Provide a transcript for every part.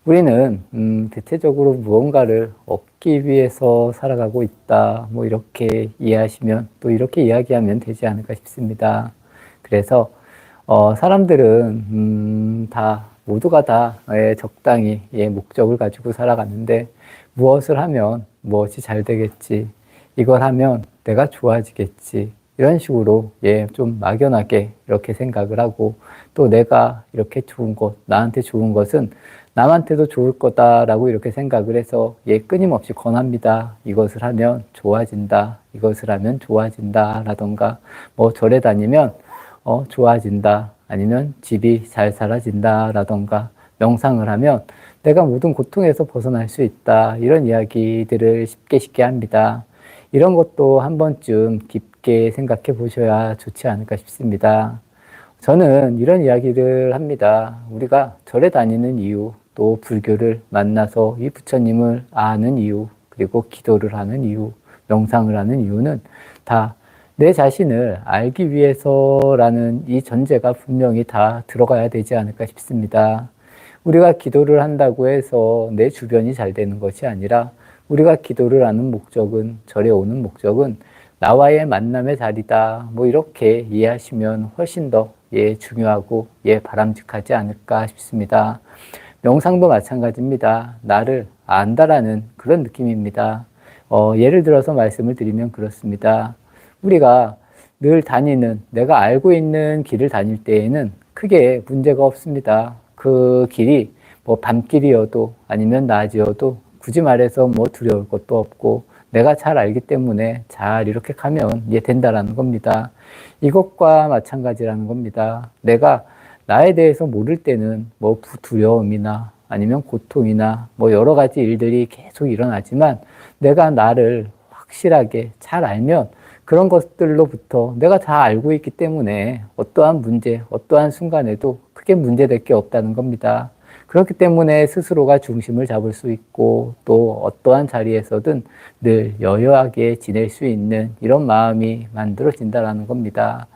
우리는 대체적으로 무언가를 얻기 위해서 살아가고 있다. 뭐 이렇게 이해하시면 또 이렇게 이야기하면 되지 않을까 싶습니다. 그래서 사람들은 다 모두가 다 적당히 목적을 가지고 살아가는데 무엇을 하면 무엇이 잘 되겠지, 이걸 하면 내가 좋아지겠지, 이런 식으로 좀 막연하게 이렇게 생각을 하고, 또 내가 이렇게 좋은 것, 나한테 좋은 것은 남한테도 좋을 거다라고 이렇게 생각을 해서 끊임없이 권합니다. 이것을 하면 좋아진다, 이것을 하면 좋아진다 라던가, 뭐 절에 다니면 좋아진다, 아니면 집이 잘 살아진다 라던가, 명상을 하면 내가 모든 고통에서 벗어날 수 있다, 이런 이야기들을 쉽게 합니다. 이런 것도 한 번쯤 깊게 생각해 보셔야 좋지 않을까 싶습니다. 저는 이런 이야기를 합니다. 우리가 절에 다니는 이유, 또 불교를 만나서 이 부처님을 아는 이유, 그리고 기도를 하는 이유, 명상을 하는 이유는 다 내 자신을 알기 위해서라는 이 전제가 분명히 다 들어가야 되지 않을까 싶습니다. 우리가 기도를 한다고 해서 내 주변이 잘 되는 것이 아니라, 우리가 기도를 하는 목적은, 절에 오는 목적은 나와의 만남의 자리다, 뭐 이렇게 이해하시면 훨씬 더 중요하고 바람직하지 않을까 싶습니다. 명상도 마찬가지입니다. 나를 안다라는 그런 느낌입니다. 예를 들어서 말씀을 드리면 그렇습니다. 우리가 늘 다니는, 내가 알고 있는 길을 다닐 때에는 크게 문제가 없습니다. 그 길이 뭐 밤길이어도 아니면 낮이어도 굳이 말해서 뭐 두려울 것도 없고, 내가 잘 알기 때문에 잘 이렇게 가면 된다라는 겁니다. 이것과 마찬가지라는 겁니다. 내가 나에 대해서 모를 때는 뭐 두려움이나 아니면 고통이나 뭐 여러 가지 일들이 계속 일어나지만, 내가 나를 확실하게 잘 알면 그런 것들로부터 내가 다 알고 있기 때문에 어떠한 문제, 어떠한 순간에도 크게 문제될 게 없다는 겁니다. 그렇기 때문에 스스로가 중심을 잡을 수 있고, 또 어떠한 자리에서든 늘 여유하게 지낼 수 있는 이런 마음이 만들어진다는 겁니다.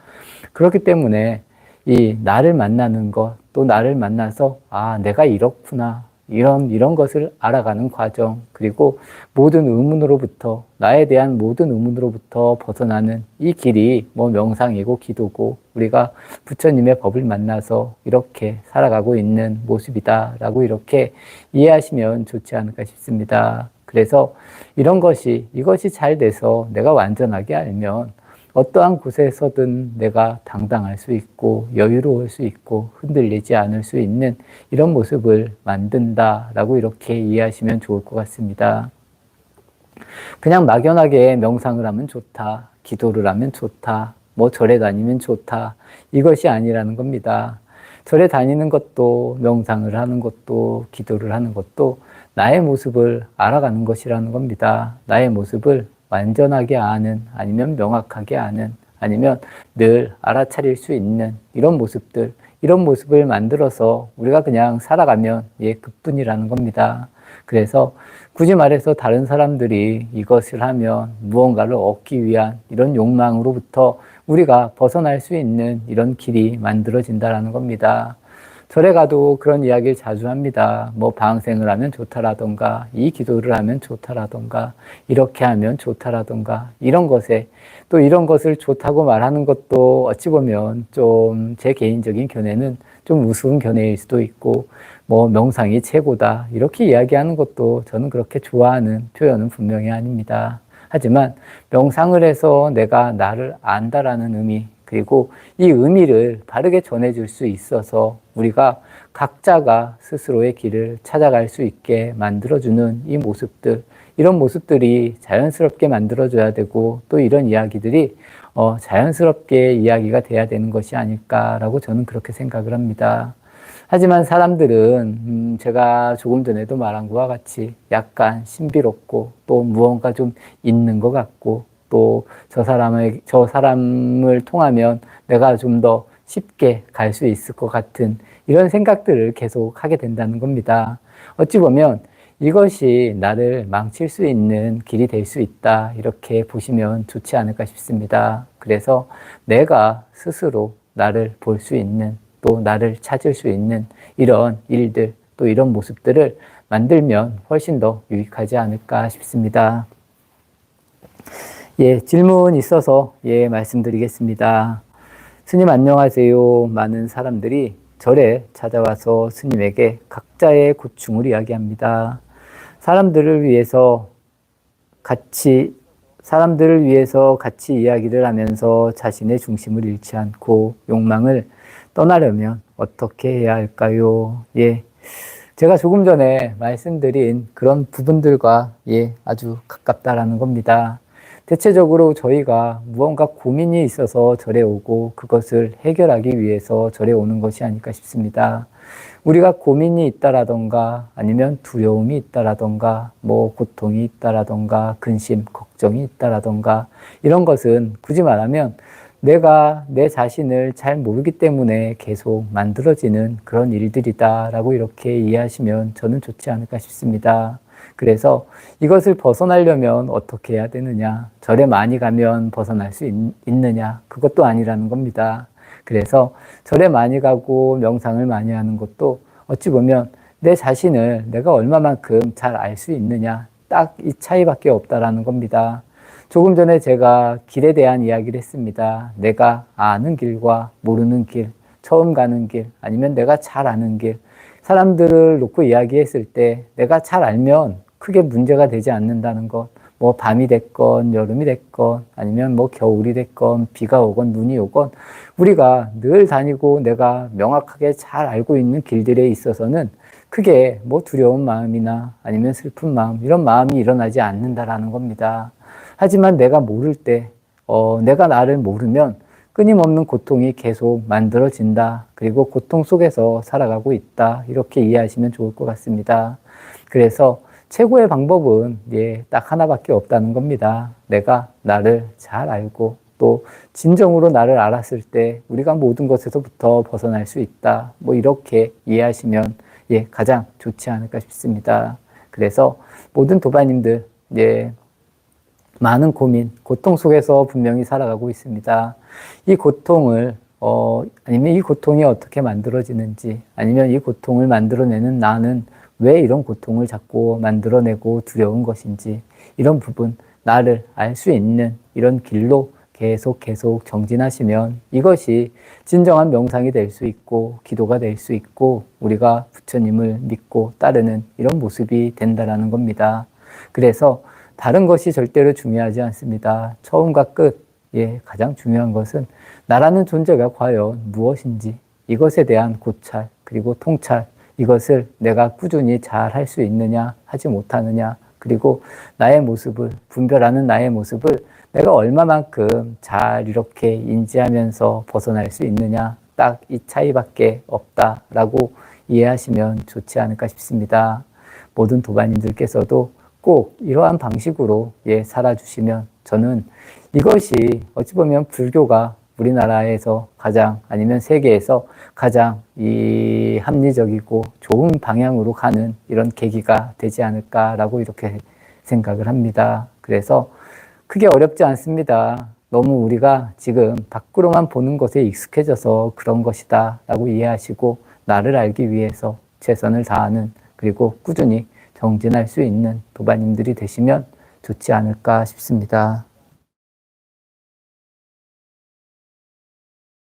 그렇기 때문에 이 나를 만나는 것, 또 나를 만나서 내가 이렇구나, 이런 것을 알아가는 과정, 그리고 모든 의문으로부터, 나에 대한 모든 의문으로부터 벗어나는 이 길이 뭐 명상이고 기도고, 우리가 부처님의 법을 만나서 이렇게 살아가고 있는 모습이다라고 이렇게 이해하시면 좋지 않을까 싶습니다. 그래서 이것이 잘 돼서 내가 완전하게 알면 어떠한 곳에서든 내가 당당할 수 있고 여유로울 수 있고 흔들리지 않을 수 있는 이런 모습을 만든다라고 이렇게 이해하시면 좋을 것 같습니다. 그냥 막연하게 명상을 하면 좋다, 기도를 하면 좋다, 뭐 절에 다니면 좋다, 이것이 아니라는 겁니다. 절에 다니는 것도, 명상을 하는 것도, 기도를 하는 것도 나의 모습을 알아가는 것이라는 겁니다. 나의 모습을 완전하게 아는, 아니면 명확하게 아는, 아니면 늘 알아차릴 수 있는 이런 모습들, 이런 모습을 만들어서 우리가 그냥 살아가면 그뿐이라는 겁니다. 그래서 굳이 말해서 다른 사람들이 이것을 하면 무언가를 얻기 위한 이런 욕망으로부터 우리가 벗어날 수 있는 이런 길이 만들어진다는 겁니다. 절에 가도 그런 이야기를 자주 합니다. 뭐 방생을 하면 좋다라던가, 이 기도를 하면 좋다라던가, 이렇게 하면 좋다라던가, 이런 것에, 또 이런 것을 좋다고 말하는 것도 어찌 보면 좀 제 개인적인 견해는 좀 우스운 견해일 수도 있고, 뭐 명상이 최고다 이렇게 이야기하는 것도 저는 그렇게 좋아하는 표현은 분명히 아닙니다. 하지만 명상을 해서 내가 나를 안다라는 의미, 그리고 이 의미를 바르게 전해줄 수 있어서 우리가 각자가 스스로의 길을 찾아갈 수 있게 만들어주는 이 모습들, 이런 모습들이 자연스럽게 만들어져야 되고, 또 이런 이야기들이 자연스럽게 이야기가 돼야 되는 것이 아닐까라고 저는 그렇게 생각을 합니다. 하지만 사람들은 제가 조금 전에도 말한 것과 같이 약간 신비롭고, 또 무언가 좀 있는 것 같고, 또 저 사람을 통하면 내가 좀 더 쉽게 갈 수 있을 것 같은 이런 생각들을 계속 하게 된다는 겁니다. 어찌 보면 이것이 나를 망칠 수 있는 길이 될 수 있다, 이렇게 보시면 좋지 않을까 싶습니다. 그래서 내가 스스로 나를 볼 수 있는, 또 나를 찾을 수 있는 이런 일들, 또 또 이런 모습들을 만들면 훨씬 더 유익하지 않을까 싶습니다. 예, 질문 있어서 말씀드리겠습니다. 스님 안녕하세요. 많은 사람들이 절에 찾아와서 스님에게 각자의 고충을 이야기합니다. 사람들을 위해서 같이 이야기를 하면서 자신의 중심을 잃지 않고 욕망을 떠나려면 어떻게 해야 할까요? 예. 제가 조금 전에 말씀드린 그런 부분들과 아주 가깝다라는 겁니다. 대체적으로 저희가 무언가 고민이 있어서 절에 오고 그것을 해결하기 위해서 절에 오는 것이 아닐까 싶습니다. 우리가 고민이 있다라던가 아니면 두려움이 있다라던가 뭐 고통이 있다라던가 근심, 걱정이 있다라던가 이런 것은 굳이 말하면 내가 내 자신을 잘 모르기 때문에 계속 만들어지는 그런 일들이다라고 이렇게 이해하시면 저는 좋지 않을까 싶습니다. 그래서 이것을 벗어나려면 어떻게 해야 되느냐, 절에 많이 가면 벗어날 수 있느냐, 그것도 아니라는 겁니다. 그래서 절에 많이 가고 명상을 많이 하는 것도 어찌 보면 내 자신을 내가 얼마만큼 잘 알 수 있느냐, 딱 이 차이밖에 없다라는 겁니다. 조금 전에 제가 길에 대한 이야기를 했습니다. 내가 아는 길과 모르는 길, 처음 가는 길, 아니면 내가 잘 아는 길, 사람들을 놓고 이야기했을 때 내가 잘 알면 크게 문제가 되지 않는다는 것, 뭐 밤이 됐건 여름이 됐건 아니면 뭐 겨울이 됐건 비가 오건 눈이 오건 우리가 늘 다니고 내가 명확하게 잘 알고 있는 길들에 있어서는 크게 뭐 두려운 마음이나 아니면 슬픈 마음 이런 마음이 일어나지 않는다라는 겁니다. 하지만 내가 모를 때 내가 나를 모르면 끊임없는 고통이 계속 만들어진다. 그리고 고통 속에서 살아가고 있다. 이렇게 이해하시면 좋을 것 같습니다. 그래서 최고의 방법은 딱 하나밖에 없다는 겁니다. 내가 나를 잘 알고 또 진정으로 나를 알았을 때 우리가 모든 것에서부터 벗어날 수 있다. 뭐 이렇게 이해하시면 가장 좋지 않을까 싶습니다. 그래서 모든 도반님들 많은 고민, 고통 속에서 분명히 살아가고 있습니다. 이 고통을 아니면 이 고통이 어떻게 만들어지는지 아니면 이 고통을 만들어내는 나는 왜 이런 고통을 자꾸 만들어내고 두려운 것인지 이런 부분 나를 알 수 있는 이런 길로 계속 정진하시면 이것이 진정한 명상이 될 수 있고 기도가 될 수 있고 우리가 부처님을 믿고 따르는 이런 모습이 된다라는 겁니다. 그래서 다른 것이 절대로 중요하지 않습니다. 처음과 끝, 가장 중요한 것은 나라는 존재가 과연 무엇인지 이것에 대한 고찰 그리고 통찰 이것을 내가 꾸준히 잘 할 수 있느냐 하지 못하느냐 그리고 나의 모습을 분별하는 나의 모습을 내가 얼마만큼 잘 이렇게 인지하면서 벗어날 수 있느냐 딱 이 차이밖에 없다라고 이해하시면 좋지 않을까 싶습니다. 모든 도반님들께서도 꼭 이러한 방식으로 살아주시면 저는 이것이 어찌 보면 불교가 우리나라에서 가장 아니면 세계에서 가장 이 합리적이고 좋은 방향으로 가는 이런 계기가 되지 않을까라고 이렇게 생각을 합니다. 그래서 크게 어렵지 않습니다. 너무 우리가 지금 밖으로만 보는 것에 익숙해져서 그런 것이다 라고 이해하시고 나를 알기 위해서 최선을 다하는 그리고 꾸준히 정진할 수 있는 도반님들이 되시면 좋지 않을까 싶습니다.